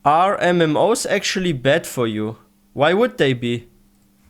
Are MMOs actually bad for you? Why would they be?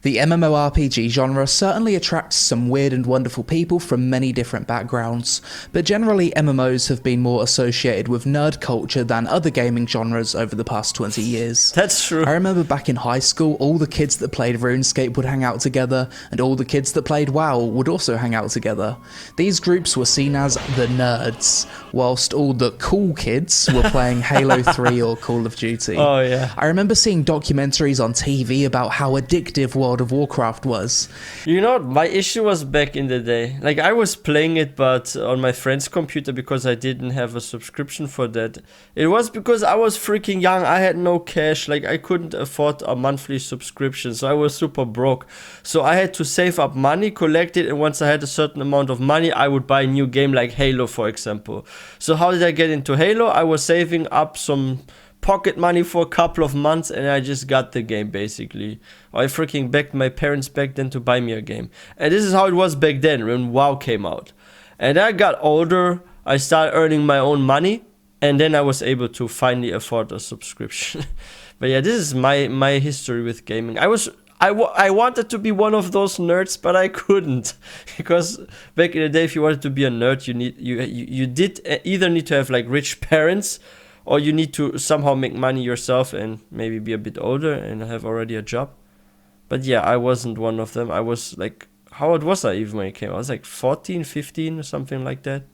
The MMORPG genre certainly attracts some weird and wonderful people from many different backgrounds, but generally MMOs have been more associated with nerd culture than other gaming genres over the past 20 years. That's true. I remember back in high school, all the kids that played RuneScape would hang out together, and all the kids that played WoW would also hang out together. These groups were seen as the nerds, whilst all the cool kids were playing Halo 3 or Call of Duty. Oh yeah. I remember seeing documentaries on TV about how addictive World of Warcraft was. You know, my issue was back in the day. Like, I was playing it, but on my friend's computer because I didn't have a subscription for that. It was because I was freaking young. I had no cash. Like, I couldn't afford a monthly subscription, so I was super broke. So I had to save up money, collect it, and once I had a certain amount of money, I would buy a new game like Halo, for example. So how did I get into Halo? I was saving up some pocket money for a couple of months and I just got the game basically. I freaking begged my parents back then to buy me a game. And this is how it was back then when WoW came out. And I got older, I started earning my own money, and then I was able to finally afford a subscription. But yeah, this is my history with gaming. I wanted to be one of those nerds, but I couldn't, because back in the day, if you wanted to be a nerd, you did either need to have like rich parents, or you need to somehow make money yourself and maybe be a bit older and have already a job. But yeah, I wasn't one of them. I was like, how old was I even when it came out? I was like 14, 15 or something like that.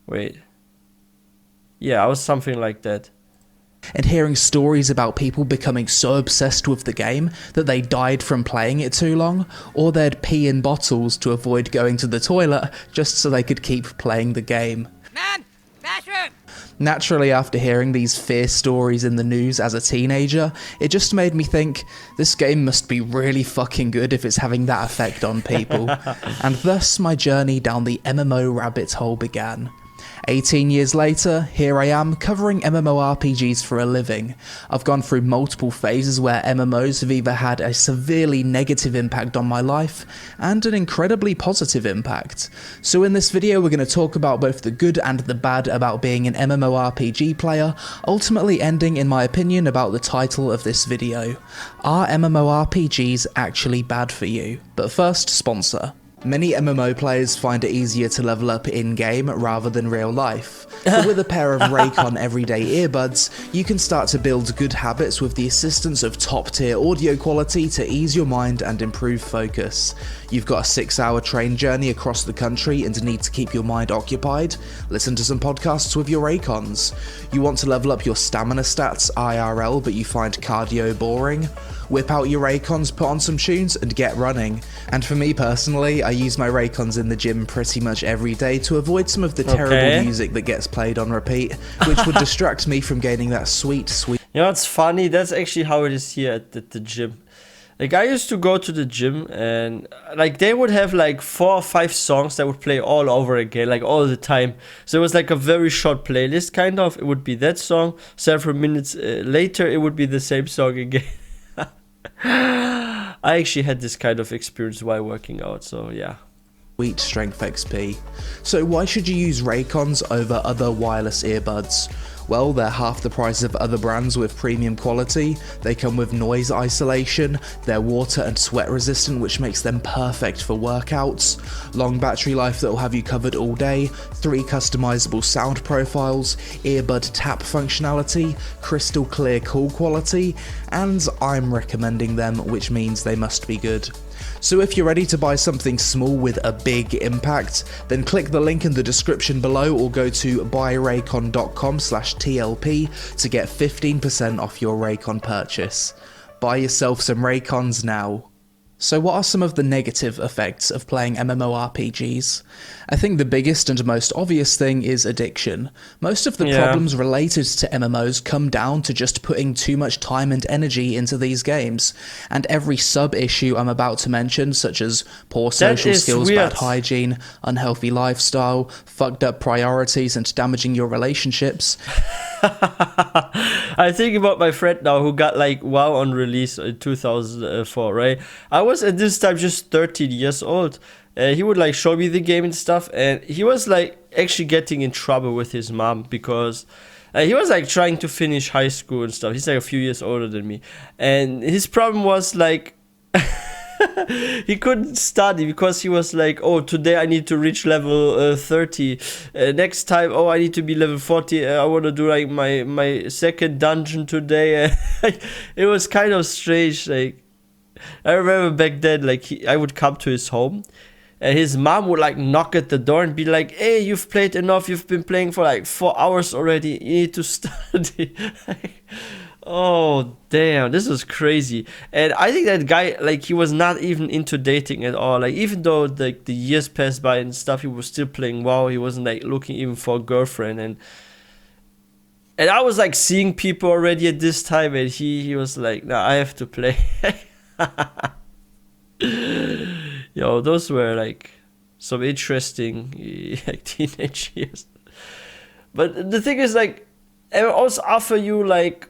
Wait. Yeah, I was something like that. And hearing stories about people becoming so obsessed with the game that they died from playing it too long, or they'd pee in bottles to avoid going to the toilet just so they could keep playing the game. Man! Bathroom! Naturally, after hearing these fierce stories in the news as a teenager, it just made me think, this game must be really fucking good if it's having that effect on people. And thus my journey down the MMO rabbit hole began. 18 years later, here I am covering MMORPGs for a living. I've gone through multiple phases where MMOs have either had a severely negative impact on my life and an incredibly positive impact. So in this video we're going to talk about both the good and the bad about being an MMORPG player, ultimately ending in my opinion about the title of this video. Are MMORPGs actually bad for you? But first, sponsor. Many MMO players find it easier to level up in-game rather than real life, but with a pair of Raycon everyday earbuds, you can start to build good habits with the assistance of top-tier audio quality to ease your mind and improve focus. You've got a 6-hour train journey across the country and need to keep your mind occupied? Listen to some podcasts with your Raycons. You want to level up your stamina stats IRL but you find cardio boring? Whip out your Raycons, put on some tunes, and get running. And for me personally, I use my Raycons in the gym pretty much every day to avoid some of the terrible music that gets played on repeat, which would distract me from gaining that sweet... You know, it's funny, that's actually how it is here at the gym. Like, I used to go to the gym and like they would have like 4 or 5 songs that would play all over again, like all the time. So it was like a very short playlist kind of. It would be that song, several minutes later it would be the same song again. I actually had this kind of experience while working out, so yeah. Sweet strength XP. So why should you use Raycons over other wireless earbuds? Well, they're half the price of other brands with premium quality, they come with noise isolation, they're water and sweat resistant which makes them perfect for workouts, long battery life that will have you covered all day, 3 customizable sound profiles, earbud tap functionality, crystal clear call quality, and I'm recommending them, which means they must be good. So if you're ready to buy something small with a big impact, then click the link in the description below or go to buyraycon.com/TLP to get 15% off your Raycon purchase. Buy yourself some Raycons now. So what are some of the negative effects of playing MMORPGs? I think the biggest and most obvious thing is addiction. Most of the problems related to MMOs come down to just putting too much time and energy into these games. And every sub-issue I'm about to mention, such as poor social skills, bad hygiene, unhealthy lifestyle, fucked up priorities and damaging your relationships. I think about my friend now who got like WoW on release in 2004, right? I was at this time just 13 years old. He would like show me the game and stuff, and he was like actually getting in trouble with his mom because He was like trying to finish high school and stuff. He's like a few years older than me, and his problem was like he couldn't study because he was like, oh, today I need to reach level 30. Next time, oh, I need to be level 40. I want to do like my second dungeon today. It was kind of strange. Like, I remember back then, like I would come to his home, and his mom would like knock at the door and be like, hey, you've played enough. You've been playing for like 4 hours already. You need to study. Oh, damn, this was crazy. And I think that guy, like, he was not even into dating at all. Like, even though like the years passed by and stuff, he was still playing WoW. He wasn't like looking even for a girlfriend. And I was like seeing people already at this time, and he was like, nah, I have to play. Yo, those were like some interesting like teenage years. But the thing is, like, I also offer you like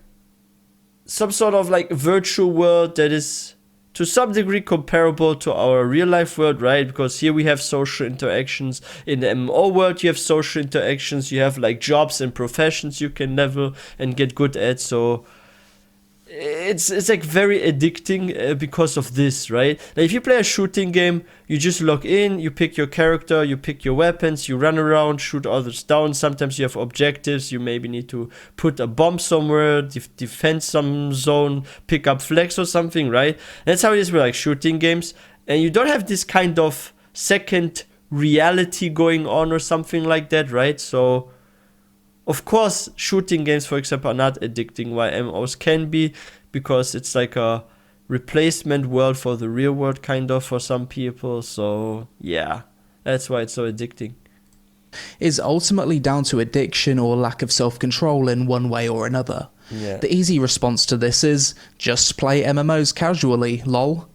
some sort of like virtual world that is to some degree comparable to our real life world, right? Because here we have social interactions. In the MMO world, you have social interactions. You have like jobs and professions you can level and get good at. So it's like very addicting because of this, right? Like if you play a shooting game, you just log in, you pick your character, you pick your weapons, you run around, shoot others down. Sometimes you have objectives. You maybe need to put a bomb somewhere, defend some zone, pick up flags or something, right? That's how it is with like shooting games. And you don't have this kind of second reality going on or something like that, right? So of course, shooting games, for example, are not addicting, while MMOs can be, because it's like a replacement world for the real world, kind of, for some people. So, yeah, that's why it's so addicting. Is ultimately down to addiction or lack of self-control in one way or another. Yeah. The easy response to this is, just play MMOs casually, lol.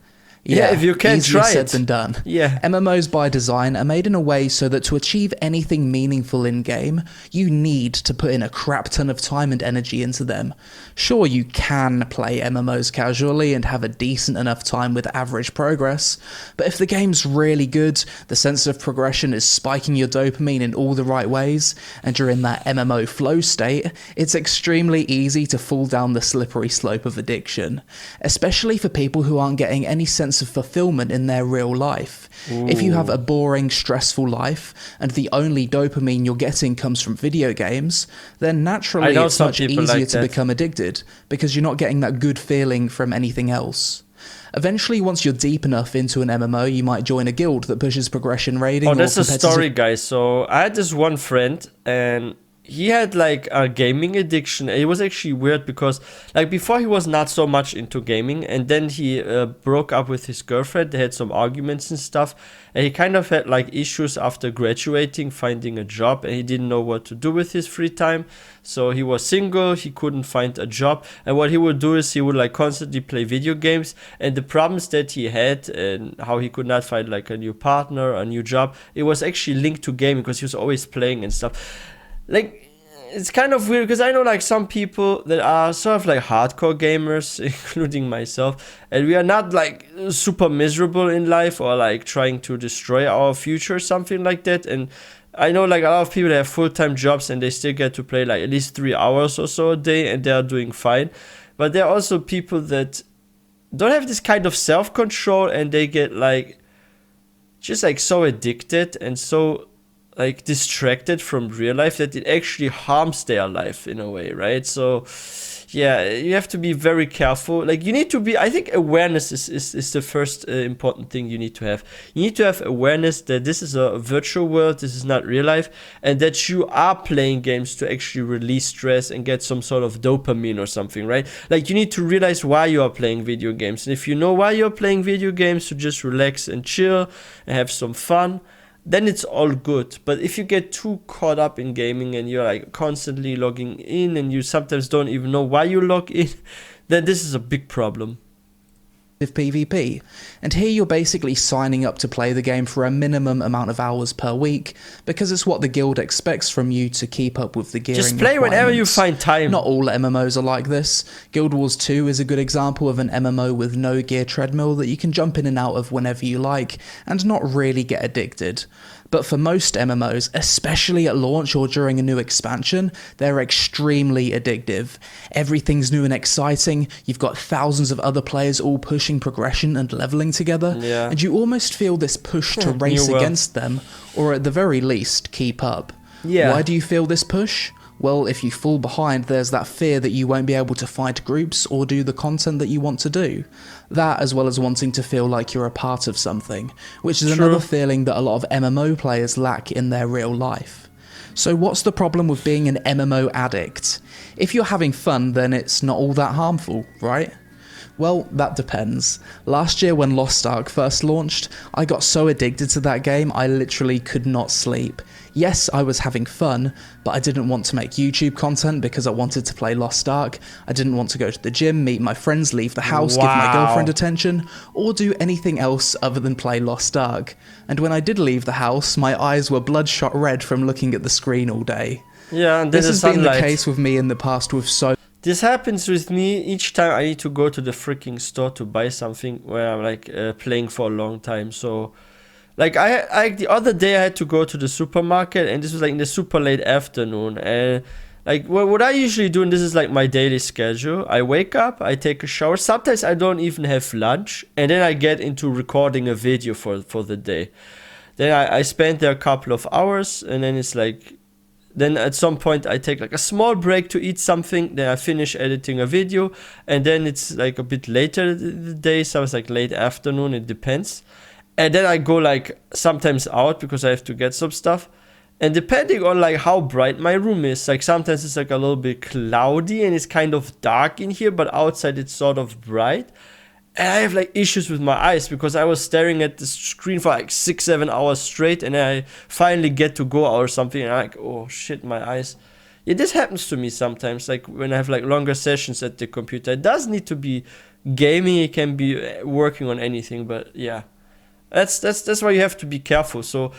Yeah, if you can, easier try said it. than done. Yeah. MMOs by design are made in a way so that to achieve anything meaningful in-game, you need to put in a crap ton of time and energy into them. Sure, you can play MMOs casually and have a decent enough time with average progress, but if the game's really good, the sense of progression is spiking your dopamine in all the right ways, and you're in that MMO flow state, it's extremely easy to fall down the slippery slope of addiction, especially for people who aren't getting any sense of fulfillment in their real life. Ooh. If you have a boring, stressful life, and the only dopamine you're getting comes from video games, then naturally it's much easier like to become addicted, because you're not getting that good feeling from anything else. Eventually, once you're deep enough into an MMO, you might join a guild that pushes progression rating. Oh, that's a story, guys. So I had this one friend, and he had like a gaming addiction. It was actually weird because like before he was not so much into gaming, and then he broke up with his girlfriend. They had some arguments and stuff, and he kind of had like issues after graduating, finding a job, and he didn't know what to do with his free time. So he was single, he couldn't find a job, and what he would do is he would like constantly play video games, and the problems that he had and how he could not find like a new partner, a new job, it was actually linked to gaming because he was always playing and stuff. Like, it's kind of weird because I know like some people that are sort of like hardcore gamers, including myself, and we are not like super miserable in life or like trying to destroy our future or something like that. And I know like a lot of people that have full-time jobs and they still get to play like at least 3 hours or so a day, and they are doing fine. But there are also people that don't have this kind of self-control, and they get like just like so addicted and so like distracted from real life that it actually harms their life in a way, right? So yeah, you have to be very careful. Like you need to be, I think awareness is the first important thing you need to have. You need to have awareness that this is a virtual world, this is not real life, and that you are playing games to actually release stress and get some sort of dopamine or something, right? Like you need to realize why you are playing video games. And if you know why you're playing video games, to just relax and chill and have some fun, then it's all good. But if you get too caught up in gaming and you're like constantly logging in and you sometimes don't even know why you log in, then this is a big problem. PvP, and here you're basically signing up to play the game for a minimum amount of hours per week, because it's what the guild expects from you to keep up with the gearing. Just play whenever you find time. Not all MMOs are like this. Guild Wars 2 is a good example of an MMO with no gear treadmill that you can jump in and out of whenever you like, and not really get addicted. But for most MMOs, especially at launch or during a new expansion, they're extremely addictive. Everything's new and exciting, you've got thousands of other players all pushing progression and leveling together, and you almost feel this push to race against them, or at the very least, keep up. Why do you feel this push? Well, if you fall behind, there's that fear that you won't be able to find groups or do the content that you want to do. That, as well as wanting to feel like you're a part of something, which is another feeling that a lot of MMO players lack in their real life. So what's the problem with being an MMO addict? If you're having fun, then it's not all that harmful, right? Well, that depends. Last year when Lost Ark first launched, I got so addicted to that game I literally could not sleep. Yes, I was having fun, but I didn't want to make YouTube content because I wanted to play Lost Ark. I didn't want to go to the gym, meet my friends, leave the house, give my girlfriend attention, or do anything else other than play Lost Ark. And when I did leave the house, my eyes were bloodshot red from looking at the screen all day. Yeah, and this has been the case with me in the past with so... This happens with me each time I need to go to the freaking store to buy something where I'm like playing for a long time. So like I the other day I had to go to the supermarket, and this was like in the super late afternoon, and like what I usually do, and this is like my daily schedule, I wake up, I take a shower, sometimes I don't even have lunch, and then I get into recording a video for the day. Then I spend there a couple of hours, and then it's like, then at some point I take like a small break to eat something, then I finish editing a video, and then it's like a bit later the day, so it's like late afternoon, it depends. And then I go like sometimes out because I have to get some stuff. And depending on like how bright my room is, like sometimes it's like a little bit cloudy and it's kind of dark in here, but outside it's sort of bright. And I have like issues with my eyes because I was staring at the screen for like 6-7 hours straight, and then I finally get to go out or something, and I'm like, oh shit, my eyes. Yeah, this happens to me sometimes, like when I have like longer sessions at the computer. It does need to be gaming, it can be working on anything, but yeah. That's why you have to be careful. So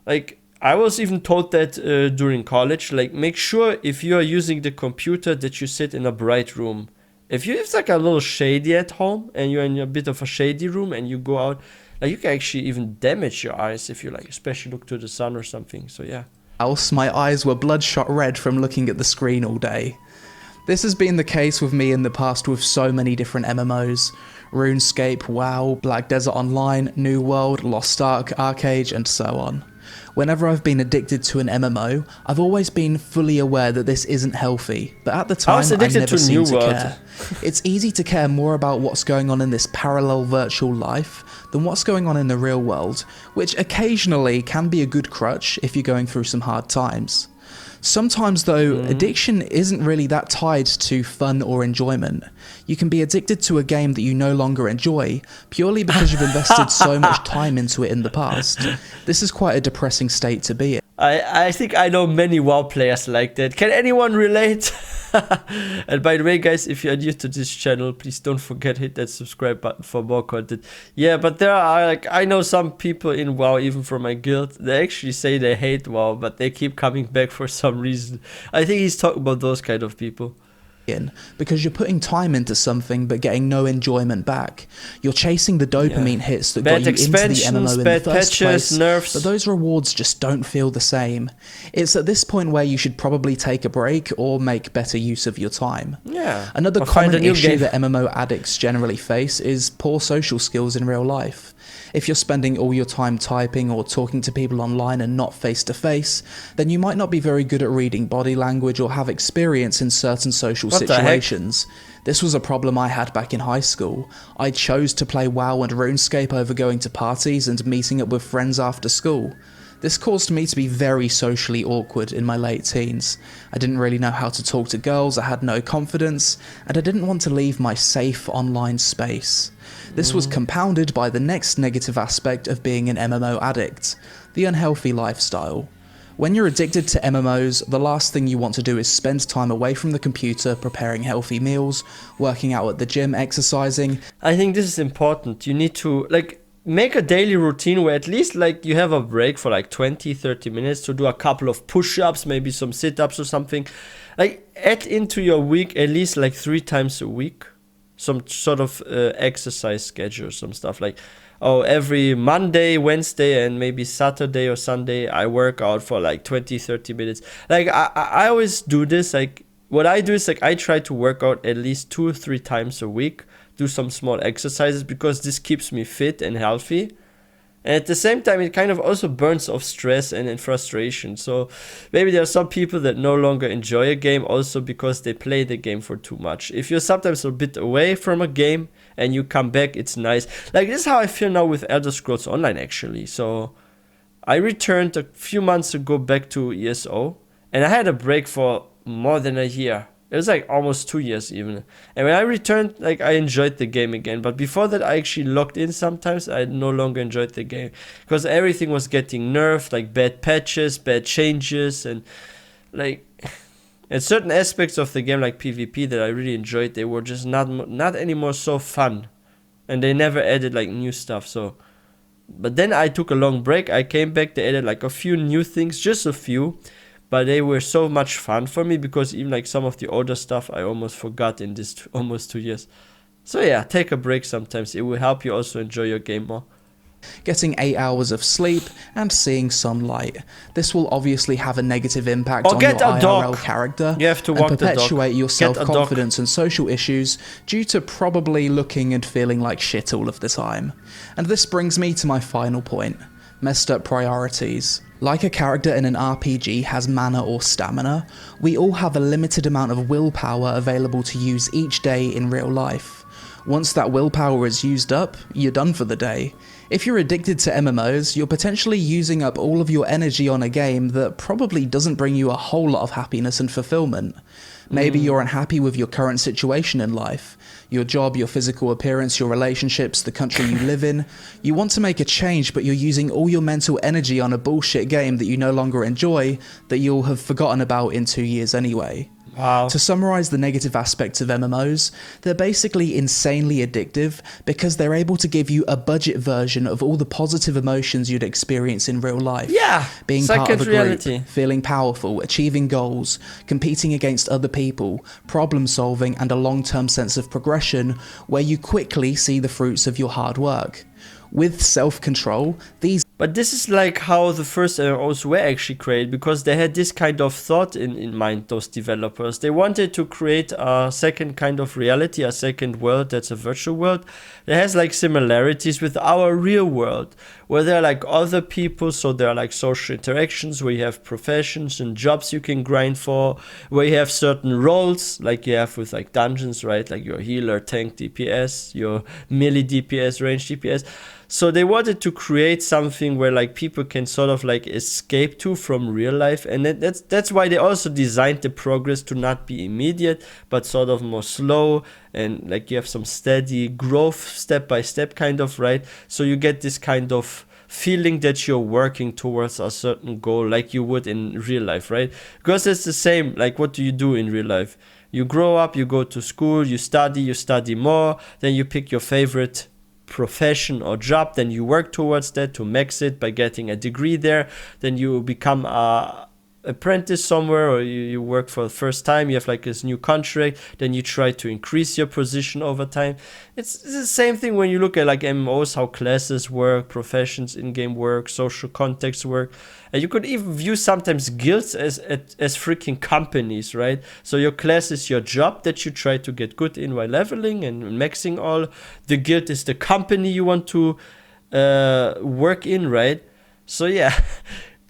like I was even told that during college, like make sure if you are using the computer that you sit in a bright room. If it's like a little shady at home and you're in a bit of a shady room and you go out, like you can actually even damage your eyes if you like especially look to the sun or something. So yeah. Else, my eyes were bloodshot red from looking at the screen all day. This has been the case with me in the past with so many different MMOs. RuneScape, WoW, Black Desert Online, New World, Lost Ark, Arcade, and so on. Whenever I've been addicted to an MMO, I've always been fully aware that this isn't healthy, but at the time I never seemed to care. It's easy to care more about what's going on in this parallel virtual life than what's going on in the real world, which occasionally can be a good crutch if you're going through some hard times. Sometimes though, addiction isn't really that tied to fun or enjoyment. You can be addicted to a game that you no longer enjoy, purely because you've invested so much time into it in the past. This is quite a depressing state to be in. I think I know many WoW players like that. Can anyone relate? And by the way, guys, if you are new to this channel, please don't forget hit that subscribe button for more content. Yeah, but there are like I know some people in WoW, even from my guild, they actually say they hate WoW, but they keep coming back for some reason. I think he's talking about those kind of people. Because you're putting time into something but getting no enjoyment back. You're chasing the dopamine hits that got you into the MMO in the first place, nerfs. But those rewards just don't feel the same. It's at this point where you should probably take a break or make better use of your time. Yeah. Another common issue that MMO addicts generally face is poor social skills in real life. If you're spending all your time typing or talking to people online and not face to face, then you might not be very good at reading body language or have experience in certain social situations. This was a problem I had back in high school. I chose to play WoW and RuneScape over going to parties and meeting up with friends after school. This caused me to be very socially awkward in my late teens. I didn't really know how to talk to girls, I had no confidence, and I didn't want to leave my safe online space. This was compounded by the next negative aspect of being an MMO addict, the unhealthy lifestyle. When you're addicted to MMOs, the last thing you want to do is spend time away from the computer preparing healthy meals, working out at the gym, exercising. I think this is important. You need to make a daily routine where at least you have a break for 20-30 minutes to do a couple of push-ups, maybe some sit-ups or something. Add into your week at least 3 times a week. some sort of exercise schedule, some stuff like, oh, every Monday, Wednesday, and maybe Saturday or Sunday, I work out for like 20-30 minutes. Like I always do this. Like what I do is like I try to work out at least 2 or 3 times a week, do some small exercises, because this keeps me fit and healthy. And at the same time, it kind of also burns off stress and frustration. So maybe there are some people that no longer enjoy a game also because they play the game for too much. If you're sometimes a bit away from a game and you come back, it's nice. Like this is how I feel now with Elder Scrolls Online actually. So I returned a few months ago back to ESO, and I had a break for more than a year. It was like almost 2 years even. And when I returned, like I enjoyed the game again. But before that, I actually logged in sometimes. I no longer enjoyed the game because everything was getting nerfed, like bad patches, bad changes, and like and certain aspects of the game like PvP that I really enjoyed, they were just not anymore so fun. And they never added like new stuff. So but then I took a long break. I came back, they added like a few new things, just a few. But they were so much fun for me because even like some of the older stuff I almost forgot in this almost 2 years. So yeah, take a break sometimes. It will help you also enjoy your game more. Getting 8 hours of sleep and seeing sunlight. This will obviously have a negative impact on your IRL character You have to walk and perpetuate your Get a dog. self-confidence and social issues due to probably looking and feeling like shit all of the time. And this brings me to my final point. Messed up priorities. Like a character in an RPG has mana or stamina, we all have a limited amount of willpower available to use each day in real life. Once that willpower is used up, you're done for the day. If you're addicted to MMOs, you're potentially using up all of your energy on a game that probably doesn't bring you a whole lot of happiness and fulfillment. Maybe you're unhappy with your current situation in life. Your job, your physical appearance, your relationships, the country you live in. You want to make a change, but you're using all your mental energy on a bullshit game that you no longer enjoy, that you'll have forgotten about in 2 years anyway. Wow. To summarize the negative aspects of MMOs, they're basically insanely addictive because they're able to give you a budget version of all the positive emotions you'd experience in real life. Yeah, Being part of a reality. group, feeling powerful, achieving goals, competing against other people, problem solving, and a long-term sense of progression where you quickly see the fruits of your hard work. With self-control, these... But this is like how the first MMOs were actually created, because they had this kind of thought in mind, those developers. They wanted to create a second kind of reality, a second world that's a virtual world that has like similarities with our real world, where there are like other people, so there are like social interactions, where you have professions and jobs you can grind for, where you have certain roles, like you have with like dungeons, right? Like your healer, tank, DPS, your melee DPS, range DPS. So they wanted to create something where like people can sort of like escape to from real life, and that's why they also designed the progress to not be immediate, but sort of more slow, and like you have some steady growth step by step kind of, right? So you get this kind of feeling that you're working towards a certain goal like you would in real life, right? Because it's the same, like what do you do in real life? You grow up, you go to school, you study more, then you pick your favorite profession or job, then you work towards that to max it by getting a degree there, then you become a apprentice somewhere, or you work for the first time, you have like this new contract, then you try to increase your position over time. It's the same thing when you look at like MMOs, how classes work, professions in-game work, social contexts work, and you could even view sometimes guilds as freaking companies, right? So your class is your job that you try to get good in while leveling and maxing all. The guild is the company you want to work in, right? So yeah.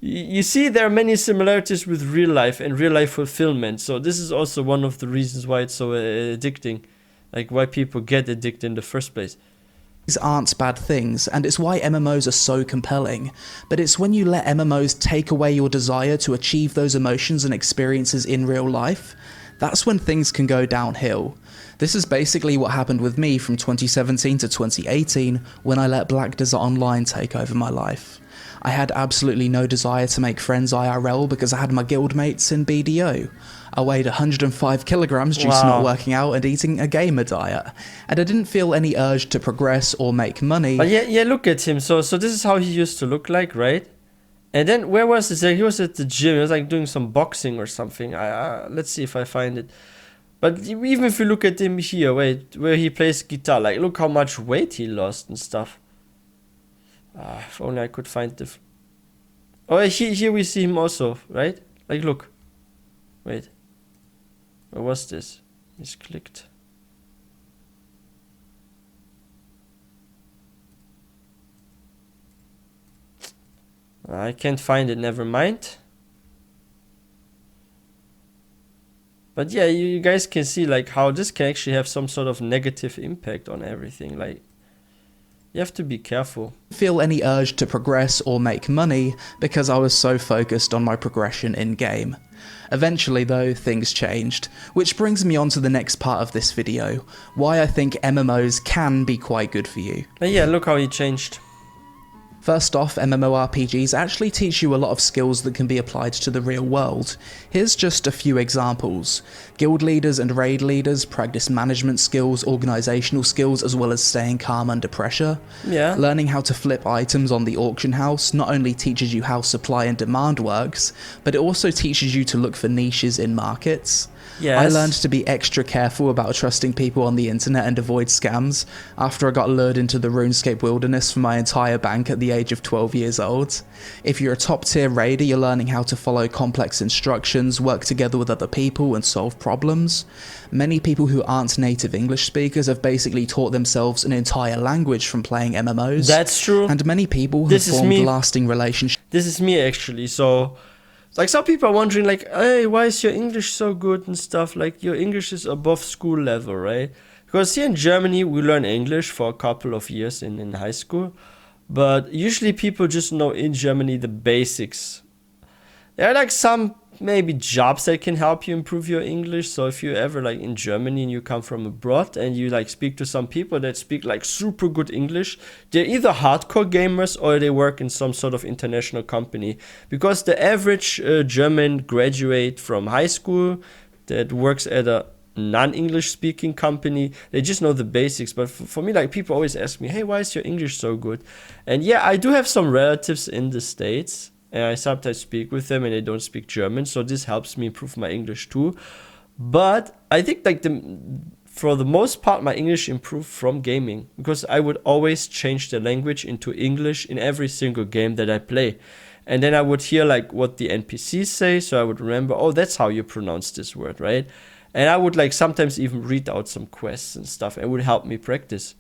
You see, there are many similarities with real life and real life fulfillment. So this is also one of the reasons why it's so addicting, like why people get addicted in the first place. These aren't bad things, and it's why MMOs are so compelling. But it's when you let MMOs take away your desire to achieve those emotions and experiences in real life, that's when things can go downhill. This is basically what happened with me from 2017 to 2018 when I let Black Desert Online take over my life. I had absolutely no desire to make friends IRL because I had my guildmates in BDO. I weighed 105 kilograms due to not working out and eating a gamer diet, and I didn't feel any urge to progress or make money. But yeah, look at him. So this is how he used to look like, right? And then where was this? He was at the gym. He was like doing some boxing or something. Let's see if I find it. But even if you look at him here, wait, where he plays guitar, like look how much weight he lost and stuff. If only I could find the... Oh, here we see him also, right? Like look. Wait. Where was this? He's clicked. I can't find it, never mind. But yeah, you guys can see like how this can actually have some sort of negative impact on everything. Like, you have to be careful. Feel any urge to progress or make money because I was so focused on my progression in game. Eventually though, things changed, which brings me on to the next part of this video, why I think MMOs can be quite good for you. But yeah, look how he changed. First off, MMORPGs actually teach you a lot of skills that can be applied to the real world. Here's just a few examples. Guild leaders and raid leaders practice management skills, organisational skills, as well as staying calm under pressure. Yeah. Learning how to flip items on the auction house not only teaches you how supply and demand works, but it also teaches you to look for niches in markets. Yes. I learned to be extra careful about trusting people on the internet and avoid scams after I got lured into the RuneScape wilderness for my entire bank at the age of 12 years old. If you're a top tier raider, you're learning how to follow complex instructions, work together with other people and solve problems. Many people who aren't native English speakers have basically taught themselves an entire language from playing MMOs. That's true. And many people have formed lasting relationships. This is me actually, so... Like, some people are wondering, like, hey, why is your English so good and stuff? Like, your English is above school level, right? Because here in Germany, we learn English for a couple of years in high school. But usually people just know in Germany the basics. There are, like, some maybe jobs that can help you improve your English. So if you're ever, like, in Germany and you come from abroad and you, like, speak to some people that speak, like, super good English, they're either hardcore gamers or they work in some sort of international company. Because the average German graduate from high school that works at a non-English speaking company, they just know the basics. But for me, like, people always ask me, hey, why is your English so good? And yeah, I do have some relatives in the States. And I sometimes speak with them and they don't speak German, so this helps me improve my English too. But I think like for the most part my English improved from gaming, because I would always change the language into English in every single game that I play. And then I would hear like what the NPCs say, so I would remember, oh, that's how you pronounce this word, right? And I would like sometimes even read out some quests and stuff, and it would help me practice.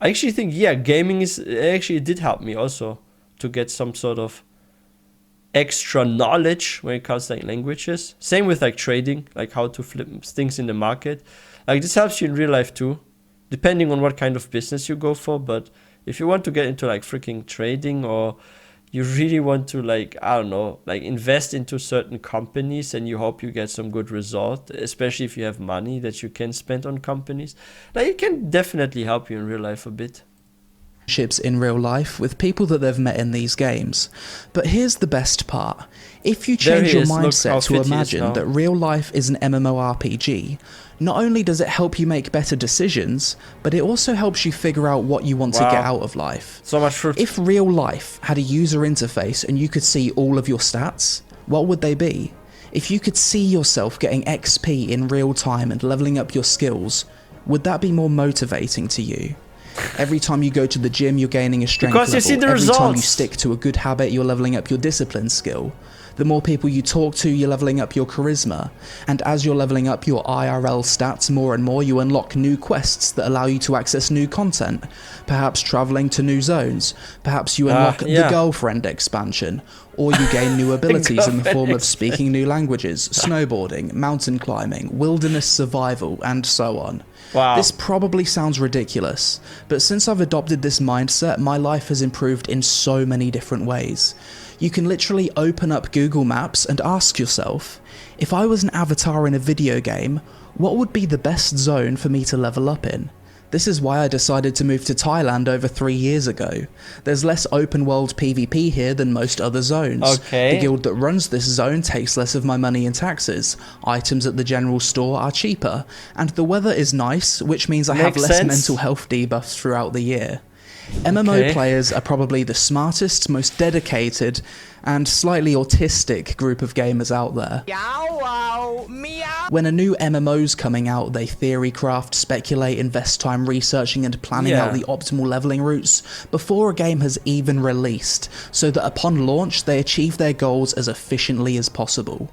I actually think, yeah, gaming it did help me also to get some sort of extra knowledge when it comes to like languages. Same with like trading, like how to flip things in the market. Like, this helps you in real life too, depending on what kind of business you go for. But if you want to get into like freaking trading, or you really want to like, I don't know, like invest into certain companies and you hope you get some good result, especially if you have money that you can spend on companies, like it can definitely help you in real life a bit. In real life with people that they've met in these games. But here's the best part. If you change your mindset to imagine that real life is an MMORPG, not only does it help you make better decisions, but it also helps you figure out what you want to get out of life. So much fruit. If real life had a user interface and you could see all of your stats, what would they be? If you could see yourself getting XP in real time and leveling up your skills, would that be more motivating to you? Every time you go to the gym, you're gaining a strength level. You see the Every results. time you stick to a good habit, you're leveling up your discipline skill. The more people you talk to, you're leveling up your charisma. And as you're leveling up your IRL stats more and more, you unlock new quests that allow you to access new content. Perhaps traveling to new zones. Perhaps you unlock the girlfriend expansion. Or you gain new abilities in the form of speaking new languages, snowboarding, mountain climbing, wilderness survival, and so on. Wow. This probably sounds ridiculous, but since I've adopted this mindset, my life has improved in so many different ways. You can literally open up Google Maps and ask yourself, if I was an avatar in a video game, what would be the best zone for me to level up in? This is why I decided to move to Thailand over 3 years ago. There's less open world PvP here than most other zones. Okay. The guild that runs this zone takes less of my money in taxes, items at the general store are cheaper, and the weather is nice, which means I have less mental health debuffs throughout the year. MMO players are probably the smartest, most dedicated, and slightly autistic group of gamers out there. When a new MMO's coming out, they theory craft, speculate, invest time researching and planning out the optimal leveling routes before a game has even released, so that upon launch they achieve their goals as efficiently as possible.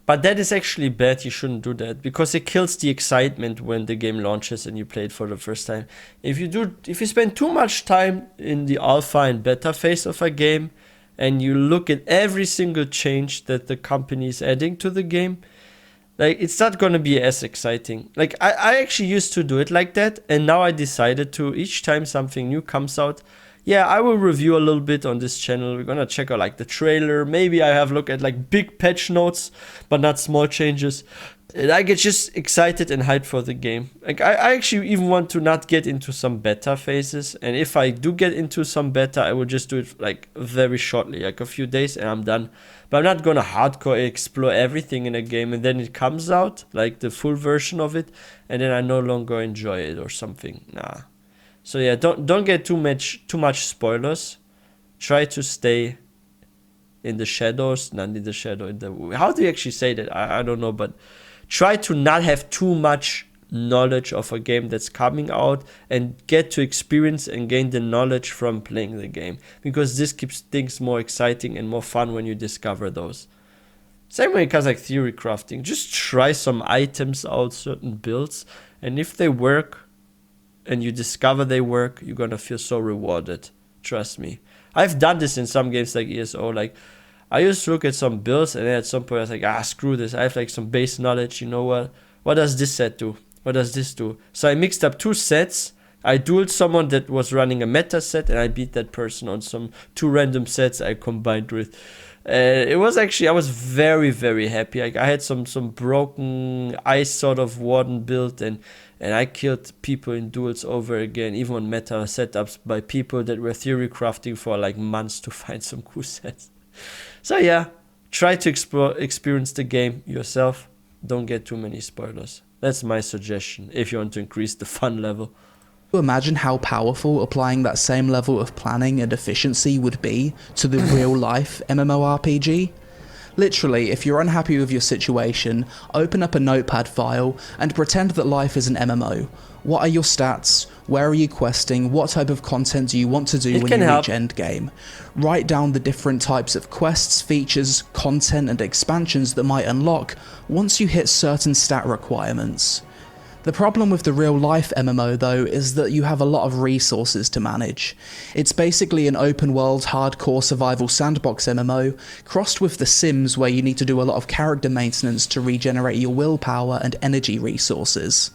But that is actually bad. You shouldn't do that, because it kills the excitement when the game launches and you play it for the first time. If you spend too much time in the alpha and beta phase of a game and you look at every single change that the company is adding to the game, like, it's not gonna be as exciting. Like, I actually used to do it like that, and now I decided to, each time something new comes out, yeah, I will review a little bit on this channel. We're gonna check out like the trailer. Maybe I have a look at like big patch notes, but not small changes. And I get just excited and hyped for the game. Like, I actually even want to not get into some beta phases. And if I do get into some beta, I will just do it like very shortly, like a few days, and I'm done. But I'm not gonna hardcore explore everything in a game and then it comes out, like the full version of it, and then I no longer enjoy it or something. Nah. So yeah, don't get too much spoilers. Try to stay in the shadows, not in the shadow. How do you actually say that? I don't know, but try to not have too much knowledge of a game that's coming out, and get to experience and gain the knowledge from playing the game, because this keeps things more exciting and more fun when you discover those. Same way, because like theory crafting, just try some items out, certain builds, and if they work, and you discover they work, you're gonna feel so rewarded. Trust me. I've done this in some games like ESO. Like, I used to look at some builds, and then at some point I was like, screw this. I have like some base knowledge. You know what? What does this set do? What does this do? So I mixed up two sets. I dueled someone that was running a meta set, and I beat that person on some two random sets I combined with. It was actually, I was very, very happy. Like, I had some broken ice sort of warden build, and I killed people in duels over again, even on meta setups, by people that were theory crafting for like months to find some cool sets. So yeah, try to experience the game yourself. Don't get too many spoilers. That's my suggestion if you want to increase the fun level. Imagine how powerful applying that same level of planning and efficiency would be to the real-life MMORPG. Literally, if you're unhappy with your situation, open up a notepad file and pretend that life is an MMO. What are your stats? Where are you questing? What type of content do you want to do when you reach endgame? Write down the different types of quests, features, content and expansions that might unlock once you hit certain stat requirements. The problem with the real-life MMO though is that you have a lot of resources to manage. It's basically an open-world, hardcore survival sandbox MMO, crossed with The Sims where you need to do a lot of character maintenance to regenerate your willpower and energy resources.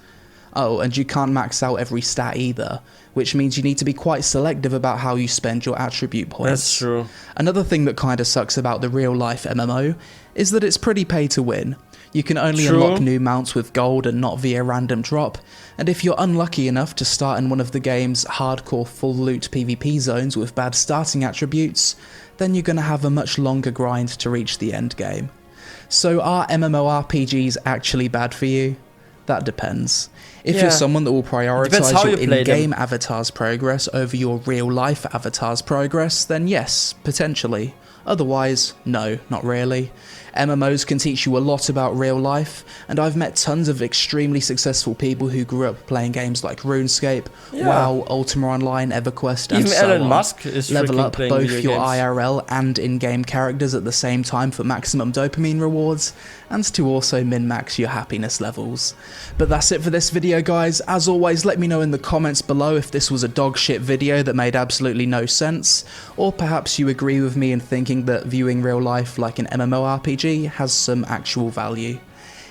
Oh, and you can't max out every stat either, which means you need to be quite selective about how you spend your attribute points. That's true. Another thing that kinda sucks about the real-life MMO is that it's pretty pay to win. You can only unlock new mounts with gold and not via random drop, and if you're unlucky enough to start in one of the game's hardcore full loot PvP zones with bad starting attributes, then you're gonna have a much longer grind to reach the end game. So are MMORPGs actually bad for you? That depends. If you're someone that will prioritize your in-game avatar's progress over your real-life avatar's progress, then yes, potentially. Otherwise, no, not really. MMOs can teach you a lot about real life, and I've met tons of extremely successful people who grew up playing games like RuneScape, WoW, Ultima Online, EverQuest, and even so Elon on. Musk is level up both your games. IRL and in-game characters at the same time for maximum dopamine rewards, and to also min-max your happiness levels. But that's it for this video, guys. As always, let me know in the comments below if this was a dog shit video that made absolutely no sense, or perhaps you agree with me in thinking that viewing real life like an MMORPG has some actual value.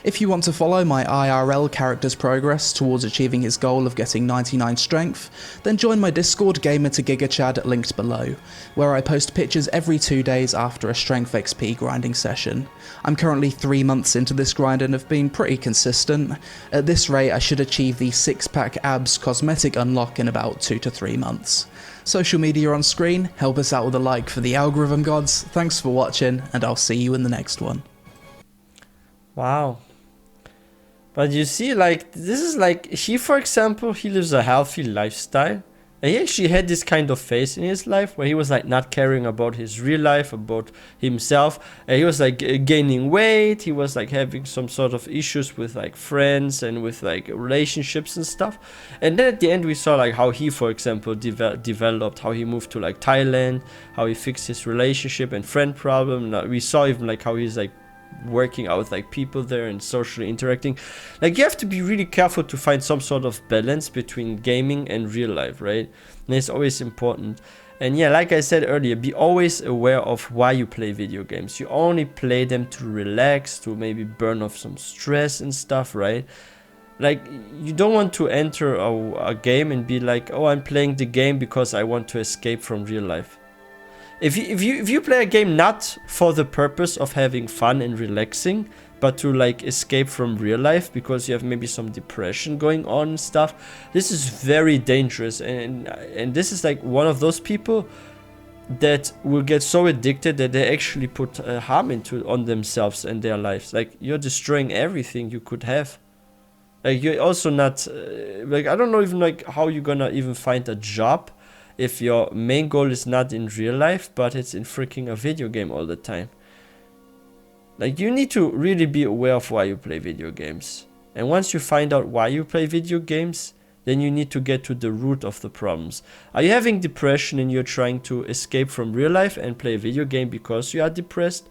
If you want to follow my IRL character's progress towards achieving his goal of getting 99 strength, then join my Discord Gamer to GigaChad linked below, where I post pictures every 2 days after a strength XP grinding session. I'm currently 3 months into this grind and have been pretty consistent. At this rate I should achieve the 6-pack abs cosmetic unlock in about 2 to 3 months. Social media on screen, help us out with a like for the algorithm gods, thanks for watching, and I'll see you in the next one. Wow. But you see, like, this is like, he, for example, he lives a healthy lifestyle, And he actually had this kind of phase in his life where he was like not caring about his real life, about himself. And he was like gaining weight. He was like having some sort of issues with like friends and with like relationships and stuff. And then at the end we saw like how he, for example, developed, how he moved to like Thailand, how he fixed his relationship and friend problem. We saw even like how he's like working out with like people there and socially interacting. Like you have to be really careful to find some sort of balance between gaming and real life, right? And it's always important. And yeah, like I said earlier, be always aware of why you play video games. You only play them to relax, to maybe burn off some stress and stuff, right? Like you don't want to enter a game and be like, oh, I'm playing the game because I want to escape from real life. If you play a game not for the purpose of having fun and relaxing, but to like escape from real life because you have maybe some depression going on and stuff, this is very dangerous. And this is like one of those people that will get so addicted that they actually put harm on themselves and their lives. Like you're destroying everything you could have. Like you're also not like, I don't know even like how you're gonna even find a job if your main goal is not in real life, but it's in freaking a video game all the time. Like you need to really be aware of why you play video games. And once you find out why you play video games, then you need to get to the root of the problems. Are you having depression and you're trying to escape from real life and play a video game because you are depressed?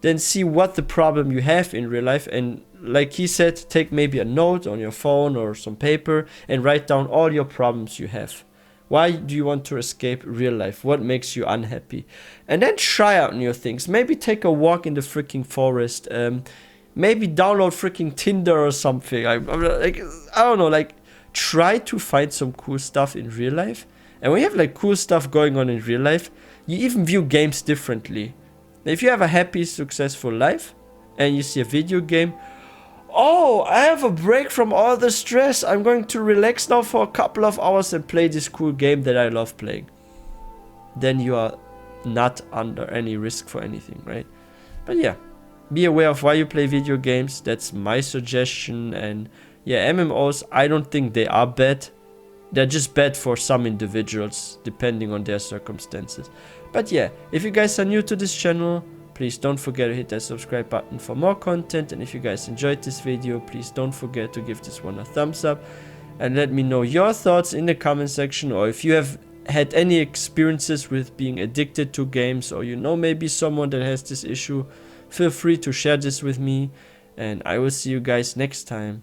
Then see what the problem you have in real life, and like he said, take maybe a note on your phone or some paper and write down all your problems you have. Why do you want to escape real life? What makes you unhappy? And then try out new things. Maybe take a walk in the freaking forest. Maybe download freaking Tinder or something. I don't know, like try to find some cool stuff in real life. And when you have like cool stuff going on in real life, you even view games differently. If you have a happy, successful life and you see a video game, oh, I have a break from all the stress. I'm going to relax now for a couple of hours and play this cool game that I love playing. Then you are not under any risk for anything, right? But yeah, be aware of why you play video games. That's my suggestion. And yeah, MMOs, I don't think they are bad. They're just bad for some individuals, depending on their circumstances. But yeah, if you guys are new to this channel, please don't forget to hit that subscribe button for more content. And if you guys enjoyed this video, please don't forget to give this one a thumbs up. And let me know your thoughts in the comment section. Or if you have had any experiences with being addicted to games, or you know maybe someone that has this issue, feel free to share this with me. And I will see you guys next time.